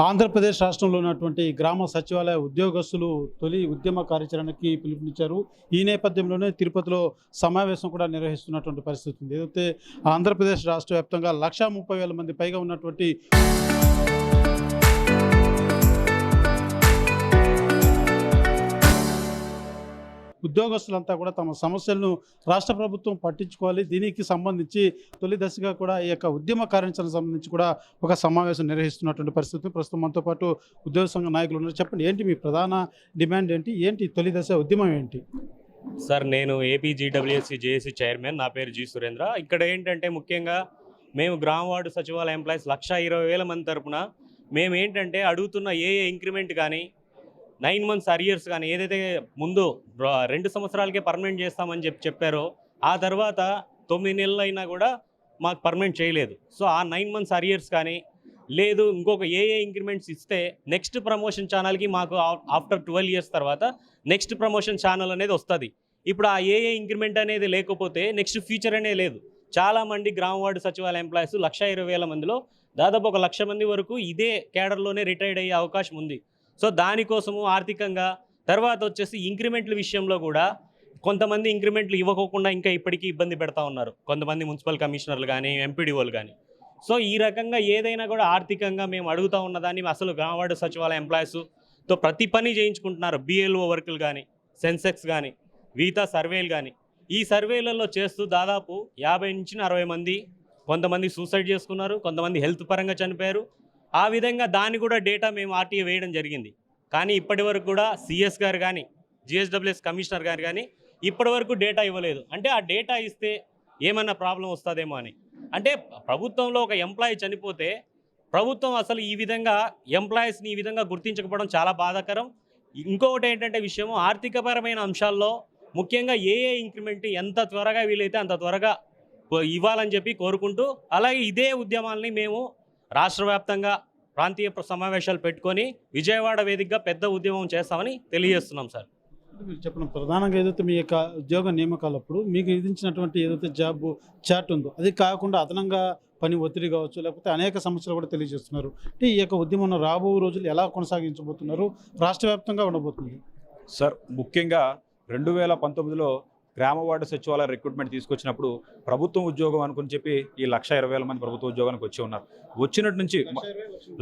ఆంధ్రప్రదేశ్ రాష్ట్రంలో ఉన్నటువంటి గ్రామ సచివాలయ ఉద్యోగస్తులు తొలి ఉద్యమ కార్యాచరణకి పిలుపునిచ్చారు. ఈ నేపథ్యంలోనే తిరుపతిలో సమావేశం కూడా నిర్వహిస్తున్నటువంటి పరిస్థితి ఉంది. ఏదైతే ఆంధ్రప్రదేశ్ రాష్ట్ర వ్యాప్తంగా 1,30,000 మంది పైగా ఉన్నటువంటి ఉద్యోగస్తులంతా కూడా తమ సమస్యలను రాష్ట్ర ప్రభుత్వం పట్టించుకోవాలి. దీనికి సంబంధించి తొలి దశగా కూడా ఈ యొక్క ఉద్యమ కార్యాచరణకు సంబంధించి కూడా ఒక సమావేశం నిర్వహిస్తున్నటువంటి పరిస్థితి. ప్రస్తుతం మనతో పాటు ఉద్యోగ సంఘ నాయకులు ఉన్నారు. చెప్పండి, ఏంటి మీ ప్రధాన డిమాండ్ ఏంటి? ఏంటి తొలి దశ ఉద్యమం ఏంటి? సార్, నేను ఏపీ జీడబ్ల్యూఎస్సీ జేఏసీ చైర్మన్. నా పేరు జి సురేంద్ర. ఇక్కడ ఏంటంటే ముఖ్యంగా మేము గ్రామ వార్డు సచివాలయ ఎంప్లాయీస్ 1,20,000 మంది తరపున మేము ఏంటంటే అడుగుతున్న ఏ ఇంక్రిమెంట్ కానీ 9 months అరియర్స్ కానీ ఏదైతే ముందు 2 సంవత్సరాలకే పర్మనెంట్ చేస్తామని చెప్పారో ఆ తర్వాత 9 నెలలు అయినా కూడా మాకు పర్మనెంట్ చేయలేదు. సో ఆ 9 months అరియర్స్ కానీ లేదు ఇంకొక ఏ ఇంక్రిమెంట్స్ ఇస్తే నెక్స్ట్ ప్రమోషన్ ఛానల్కి మాకు ఆఫ్టర్ 12 years తర్వాత నెక్స్ట్ ప్రమోషన్ ఛానల్ అనేది వస్తుంది. ఇప్పుడు ఆ ఏ ఇంక్రిమెంట్ అనేది లేకపోతే నెక్స్ట్ ఫ్యూచర్ అనేది లేదు. చాలామంది గ్రామ వార్డు సచివాలయ ఎంప్లాయీస్ 1,20,000 మందిలో దాదాపు 1,00,000 మంది వరకు ఇదే కేడర్లోనే రిటైర్డ్ అయ్యే అవకాశం ఉంది. సో దానికోసము ఆర్థికంగా తర్వాత వచ్చేసి ఇంక్రిమెంట్ల విషయంలో కూడా కొంతమంది ఇంక్రిమెంట్లు ఇవ్వకోకుండా ఇంకా ఇప్పటికీ ఇబ్బంది పెడతా ఉన్నారు, కొంతమంది మున్సిపల్ కమిషనర్లు కానీ ఎంపీడీఓలు కానీ. సో ఈ రకంగా ఏదైనా కూడా ఆర్థికంగా మేము అడుగుతూ ఉన్నదాన్ని అసలు గ్రామవార్డు సచివాలయ ఎంప్లాయీస్తో ప్రతి పని చేయించుకుంటున్నారు. బిఎల్ఓ వర్కులు కానీ, సెన్సెక్స్ కానీ, వీతా సర్వేలు కానీ. ఈ సర్వేలలో చేస్తూ దాదాపు 50 నుంచి 60 మంది కొంతమంది సూసైడ్ చేసుకున్నారు, కొంతమంది హెల్త్ పరంగా చనిపోయారు. ఆ విధంగా దాన్ని కూడా డేటా మేము ఆర్టీఏ వేయడం జరిగింది. కానీ ఇప్పటి వరకు కూడా సిఎస్ గారు కానీ జిఎస్డబ్ల్యూఎస్ కమిషనర్ గారు కానీ ఇప్పటి వరకు డేటా ఇవ్వలేదు. అంటే ఆ డేటా ఇస్తే ఏమన్నా ప్రాబ్లం వస్తుందేమో అని. అంటే ప్రభుత్వంలో ఒక ఎంప్లాయీ చనిపోతే ప్రభుత్వం అసలు ఈ విధంగా ఎంప్లాయీస్ని ఈ విధంగా గుర్తించకపోవడం చాలా బాధాకరం. ఇంకొకటి ఏంటంటే విషయము ఆర్థికపరమైన అంశాల్లో ముఖ్యంగా ఏ ఇంక్రిమెంట్ ఎంత త్వరగా వీలైతే అంత త్వరగా ఇవ్వాలని చెప్పి కోరుకుంటూ, అలాగే ఇదే ఉద్యమాల్ని మేము రాష్ట్ర వ్యాప్తంగా ప్రాంతీయ సమావేశాలు పెట్టుకొని విజయవాడ వేదికగా పెద్ద ఉద్యమం చేస్తామని తెలియజేస్తున్నాం. సార్, మీరు చెప్పడం ప్రధానంగా ఏదైతే మీ యొక్క ఉద్యోగ నియామకాలప్పుడు మీకు విధించినటువంటి ఏదైతే జాబ్ చార్ట్ ఉందో అది కాకుండా అదనంగా పని ఒత్తిడి కావచ్చు, లేకపోతే అనేక సమస్యలు కూడా తెలియజేస్తున్నారు. అంటే ఈ యొక్క ఉద్యమం రాబో రోజులు ఎలా కొనసాగించబోతున్నారు, రాష్ట్ర వ్యాప్తంగా ఉండబోతుంది? సార్, ముఖ్యంగా 2019లో గ్రామ వార్డు సచివాలయ రిక్రూట్మెంట్ తీసుకొచ్చినప్పుడు ప్రభుత్వం ఉద్యోగం అనుకుని చెప్పి ఈ 1,20,000 మంది ప్రభుత్వ ఉద్యోగానికి వచ్చి ఉన్నారు. వచ్చినట్టు నుంచి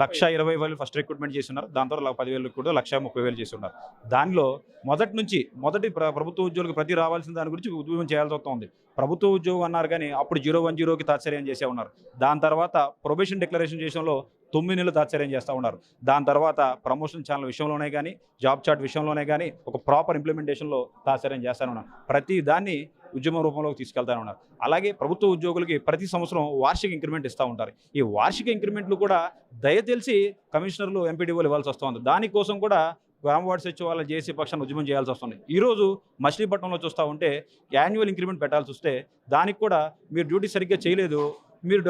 1,20,000 ఫస్ట్ రిక్రూట్మెంట్ చేసి ఉన్నారు. దాని తర్వాత 10,000 కూడా 1,30,000 చేసి ఉన్నారు. దానిలో మొదటి ప్రభుత్వ ఉద్యోగులకు ప్రతి రావాల్సిన దాని గురించి ఉద్యోగం చేయాల్సి వస్తుంది. ప్రభుత్వ ఉద్యోగం అన్నారు కానీ అప్పుడు 010కి తాత్సర్యం చేసే ఉన్నారు. దాని తర్వాత ప్రొబేషన్ డిక్లరేషన్ చేసడంలో 9 నెలలు తాత్సర్యం చేస్తూ ఉన్నారు. దాని తర్వాత ప్రమోషన్ ఛానల్ విషయంలోనే కానీ, జాబ్ చార్ట్ విషయంలోనే కానీ ఒక ప్రాపర్ ఇంప్లిమెంటేషన్లో తాత్సర్యం చేస్తూనే ఉన్నారు. ప్రతి దాన్ని ఉద్యమ రూపంలోకి తీసుకెళ్తానే ఉన్నారు. అలాగే ప్రభుత్వ ఉద్యోగులకి ప్రతి సంవత్సరం వార్షిక ఇంక్రిమెంట్ ఇస్తూ ఉంటారు. ఈ వార్షిక ఇంక్రిమెంట్లు కూడా దయతెలిసి కమిషనర్లు, ఎంపీడీఓలు ఇవ్వాల్సి వస్తుంది. దానికోసం కూడా గ్రామ వార్డు సచివాలయ జేసీ పక్షాన్ని ఉద్యమం చేయాల్సి వస్తుంది. ఈరోజు మచిలీపట్నంలో చూస్తూ ఉంటే యాన్యువల్ ఇంక్రిమెంట్ పెట్టాల్సి వస్తే దానికి కూడా మీరు డ్యూటీ సరిగ్గా చేయలేదు, మీరు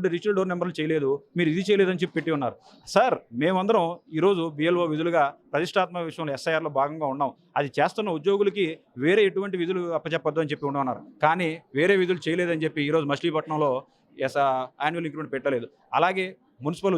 రిజిస్టర్ డోర్ నెంబర్లు చేయలేదు, మీరు ఇది చేయలేదని చెప్పి పెట్టి ఉన్నారు. సార్, మేమందరం ఈరోజు బిఎల్ఓ విధులుగా ప్రతిష్టాత్మక విషయంలో ఎస్ఐఆర్లో భాగంగా ఉన్నాం. అది చేస్తున్న ఉద్యోగులకి వేరే ఎటువంటి విధులు అప్పచెప్పొద్దు అని చెప్పి ఉన్నారు. కానీ వేరే విధులు చేయలేదని చెప్పి ఈరోజు మచిలీపట్నంలో యాన్యువల్ ఇంక్రిమెంట్ పెట్టలేదు. అలాగే మున్సిపల్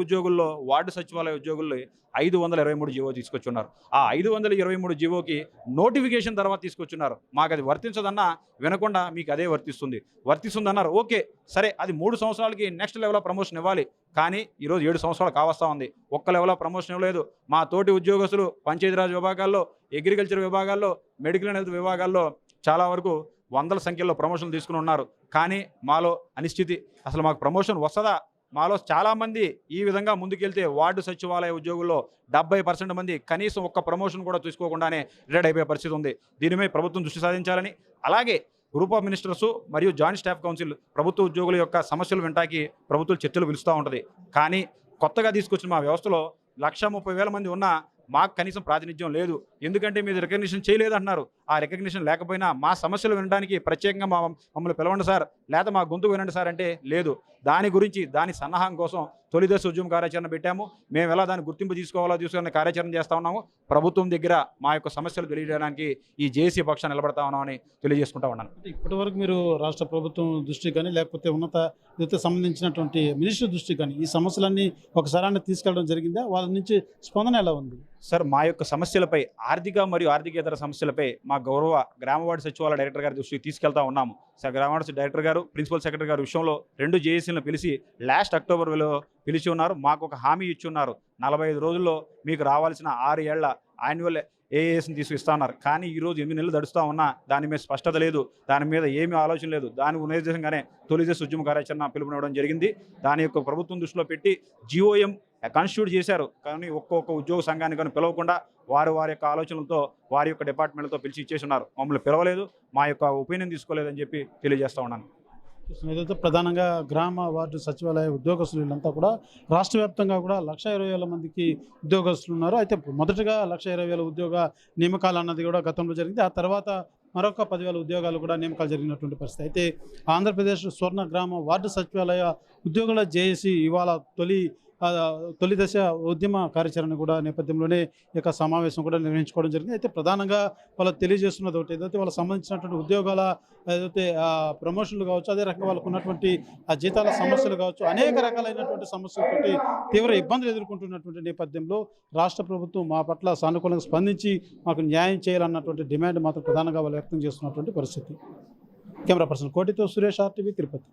ఉద్యోగుల్లో వార్డు సచివాలయ ఉద్యోగుల్లో 523 జీవో తీసుకొచ్చున్నారు. ఆ 523 జీవోకి నోటిఫికేషన్ తర్వాత తీసుకొచ్చున్నారు. మాకు అది వర్తించదన్నా వినకుండా మీకు అదే వర్తిస్తుందన్నారు. ఓకే, సరే, అది 3 సంవత్సరాలకి నెక్స్ట్ లెవెల్ ఆఫ్ ప్రమోషన్ ఇవ్వాలి. కానీ ఈరోజు 7 సంవత్సరాలు కావస్తా ఉంది, ఒక్క లెవెల్ ఆఫ్ ప్రమోషన్ ఇవ్వలేదు. మా తోటి ఉద్యోగస్తులు పంచాయతీరాజ్ విభాగాల్లో, అగ్రికల్చర్ విభాగాల్లో, మెడికల్ అండ్ హెల్త్ విభాగాల్లో చాలా వరకు వందల సంఖ్యలో ప్రమోషన్లు తీసుకుని ఉన్నారు. కానీ మాలో అనిశ్చితి, అసలు మాకు ప్రమోషన్ వస్తుందా? మాలో చాలామంది ఈ విధంగా ముందుకెళ్తే వార్డు సచివాలయ ఉద్యోగుల్లో 70% మంది కనీసం ఒక్క ప్రమోషన్ కూడా తీసుకోకుండానే రిటైర్డ్ అయిపోయే పరిస్థితి ఉంది. దీనిపై ప్రభుత్వం దృష్టి సాధించాలని, అలాగే గ్రూప్ ఆఫ్ మినిస్టర్స్ మరియు జాయింట్ స్టాఫ్ కౌన్సిల్ ప్రభుత్వ ఉద్యోగుల యొక్క సమస్యలు వినటానికి ప్రభుత్వం చర్చలు పిలుస్తూ ఉంటుంది. కానీ కొత్తగా తీసుకొచ్చిన మా వ్యవస్థలో 1,30,000 మంది ఉన్నా మాకు కనీసం ప్రాతినిధ్యం లేదు. ఎందుకంటే మీరు రికగ్నిషన్ చేయలేదంటున్నారు. ఆ రికగ్నిషన్ లేకపోయినా మా సమస్యలు వినడానికి ప్రత్యేకంగా మమ్మల్ని పిలవండి సార్, లేదా మా గొంతు వినండి సార్ అంటే లేదు. దాని గురించి దాని సన్నాహం కోసం తొలి దశ ఉద్యమ కార్యాచరణ పెట్టాము. మేము ఎలా దాన్ని గుర్తింపు తీసుకోవాలో తీసుకునే కార్యాచరణ చేస్తూ ఉన్నాము. ప్రభుత్వం దగ్గర మా యొక్క సమస్యలు తెలియజేయడానికి ఈ జేఏసీ పక్షాన్ని నిలబడతా ఉన్నామని తెలియజేసుకుంటా ఉన్నాను. ఇప్పటి వరకు మీరు రాష్ట్ర ప్రభుత్వం దృష్టికి కానీ లేకపోతే ఉన్నత విద్యకు సంబంధించినటువంటి మినిస్టర్ దృష్టికి కానీ ఈ సమస్యలన్నీ ఒకసారి తీసుకెళ్ళడం జరిగిందా? వాళ్ళ నుంచి స్పందన ఎలా ఉంది? సార్, మా యొక్క సమస్యలపై ఆర్థిక మరియు ఆర్థికేతర సమస్యలపై మా గౌరవ గ్రామవార్డు సచివాలయ డైరెక్టర్ గారి దృష్టికి తీసుకెళ్తా ఉన్నాము. గ్రామవార్డు డైరెక్టర్ గారు, ప్రిన్సిపల్ సెక్రటరీ గారు విషయంలో 2 జేఏసీలను పిలిచి లాస్ట్ అక్టోబర్లో పిలిచి ఉన్నారు. మాకు ఒక హామీ ఇచ్చి ఉన్నారు, 45 రోజుల్లో మీకు రావాల్సిన 6 ఏళ్ల యాన్యువల్ ఏఏఎస్ని తీసుకుస్తా ఉన్నారు. కానీ ఈరోజు 8 నెలలు గడుస్తూ ఉన్నా దాని మీద స్పష్టత లేదు, దాని మీద ఏమీ ఆలోచన లేదు. దాని ఉద్దేశంగానే తొలి దశ ఉద్యమ కార్యాచరణ పిలుపునివ్వడం జరిగింది. దాని యొక్క ప్రభుత్వం దృష్టిలో పెట్టి GOM కాన్స్టిట్యూట్ చేశారు. కానీ ఒక్కొక్క ఉద్యోగ సంఘాన్ని కానీ పిలవకుండా వారి యొక్క ఆలోచనలతో వారి యొక్క డిపార్ట్మెంట్లతో పిలిచి ఇచ్చేసి ఉన్నారు. మమ్మల్ని పిలవలేదు, మా యొక్క ఒపీనియన్ తీసుకోలేదని చెప్పి తెలియజేస్తూ ఉన్నాను. ఏదైతే ప్రధానంగా గ్రామ వార్డు సచివాలయ ఉద్యోగస్తులు వీళ్ళంతా కూడా రాష్ట్ర వ్యాప్తంగా కూడా 1,20,000 మందికి ఉద్యోగస్తులు ఉన్నారు. అయితే మొదటగా 1,20,000 ఉద్యోగ నియామకాలు అన్నది కూడా గతంలో జరిగింది. ఆ తర్వాత మరొక 10,000 ఉద్యోగాలు కూడా నియామకాలు జరిగినటువంటి పరిస్థితి. అయితే ఆంధ్రప్రదేశ్ స్వర్ణ గ్రామ వార్డు సచివాలయ ఉద్యోగుల జేఏసీ ఇవాళ తొలి దశ ఉద్యమ కార్యాచరణ కూడా నేపథ్యంలోనే ఈ యొక్క సమావేశం కూడా నిర్వహించుకోవడం జరిగింది. అయితే ప్రధానంగా వాళ్ళకి తెలియజేస్తున్నది ఒకటి, ఏదైతే వాళ్ళకి సంబంధించినటువంటి ఉద్యోగాల ఏదైతే ప్రమోషన్లు కావచ్చు, అదే రకంగా వాళ్ళకు ఉన్నటువంటి ఆ జీతాల సమస్యలు కావచ్చు, అనేక రకాలైనటువంటి సమస్యలతోటి తీవ్ర ఇబ్బందులు ఎదుర్కొంటున్నటువంటి నేపథ్యంలో రాష్ట్ర ప్రభుత్వం మా పట్ల సానుకూలంగా స్పందించి మాకు న్యాయం చేయాలన్నటువంటి డిమాండ్ మాత్రం ప్రధానంగా వాళ్ళు వ్యక్తం చేస్తున్నటువంటి పరిస్థితి. కెమెరా పర్సన్ కోటితో సురేష్, RTV, తిరుపతి.